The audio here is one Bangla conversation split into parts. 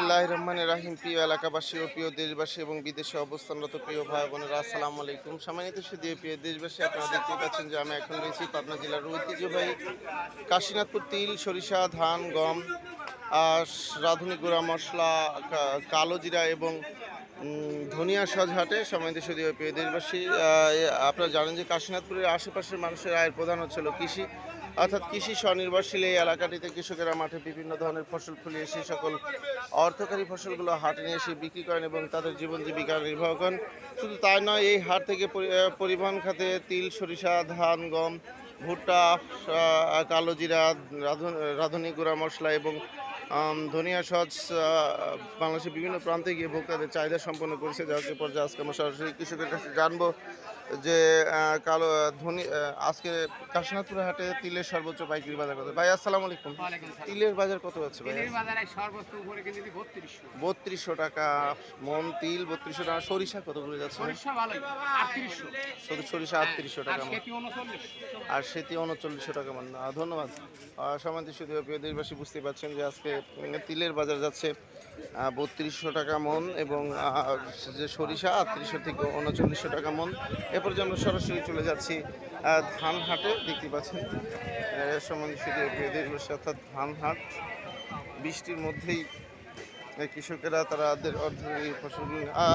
বিসমিল্লাহির রহমানির রহিম। প্রিয় এলাকাবাসী ও প্রিয় দেশবাসী এবং বিদেশে অবস্থানরত প্রিয় ভাই বোনেরা, আসসালামু আলাইকুম। সম্মানিত সুধী প্রিয় দেশবাসী, আপনারা দেখতেই পাচ্ছেন যে আমি এখন রয়েছি পাবনা জেলার ঐতিহ্যবাহী কাশীনাথপুর তিল, সরিষা, ধান, গম, রাঁধুনি গুঁড়া মশলা, কালো জিরা এবং ধনিয়া সজ হাটে। সম্মানিত সুধী প্রিয় দেশবাসী, আপনারা জানেন যে কাশীনাথপুরের আশেপাশের মানুষের আয়ের প্রধান হচ্ছিল কৃষি, অর্থাৎ কৃষি স্বনির্ভরশীল এই এলাকাটিতে কৃষকেরা মাঠে বিভিন্ন ধরনের ফসল ফলিয়ে সেই সকল অর্থকারী ফসলগুলো হাটে নিয়ে এসে বিক্রি করেন এবং তাদের জীবন জীবিকা নির্বাহ করেন। শুধু তাই নয়, এই হাট থেকে পরিবহন খাতে তিল, সরিষা, ধান, গম, ভুট্টা, কালো জিরা, রাঁধুনি গুঁড়া মশলা এবং ধনিয়া সস বাংলাদেশের বিভিন্ন প্রান্তে গিয়ে ভোক্তাদের চাহিদা সম্পন্ন করেছে। যাকে পর্যায়ে আজকে আমরা সরাসরি কৃষকের কাছে জানবো যে কালো ধনী আজকে কাশীনাথপুর হাটে তিলের সর্বোচ্চ পাইকারি বাজার কত। ভাই আসসালামু আলাইকুম। তিলের বাজার কত আছে ভাই? 3200 টাকা মন তিল, 3200 টাকা। সরিষা কত করে যাচ্ছে? সরিষা 3800 টাকা মন, আর সেটি 3900 টাকা মন। ধন্যবাদ। সমান্তি শুধু প্রিয় দেশবাসী, বুঝতে পারছেন যে আজকে তিলের বাজার যাচ্ছে 3200 টাকা মন এবং যে সরিষা 3800 থেকে 3900 টাকা মন। এরপর যে আমরা সরাসরি চলে যাচ্ছি ধান হাটে। দেখতে পাচ্ছেন সম্বন্ধে শুধু দেশবাসী, অর্থাৎ ধান হাট। বৃষ্টির মধ্যেই কৃষকেরা তাদের অর্থনীতি ফসল।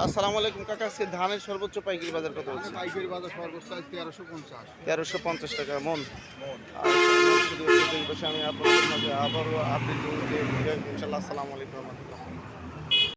আসসালামু আলাইকুম কাকা, আজকে ধানের সর্বোচ্চ পাইকারি বাজার কত হচ্ছে? পাইকারি বাজার সর্বোচ্চ 1350 1350 টাকা মন। আর শুধু দেশবাসী, আমি আপনাদের মাঝে আবারও আপডেট দিতে ইনশাল্লাহ। আসসালামু আলাইকুম রহমতুল্লাহ।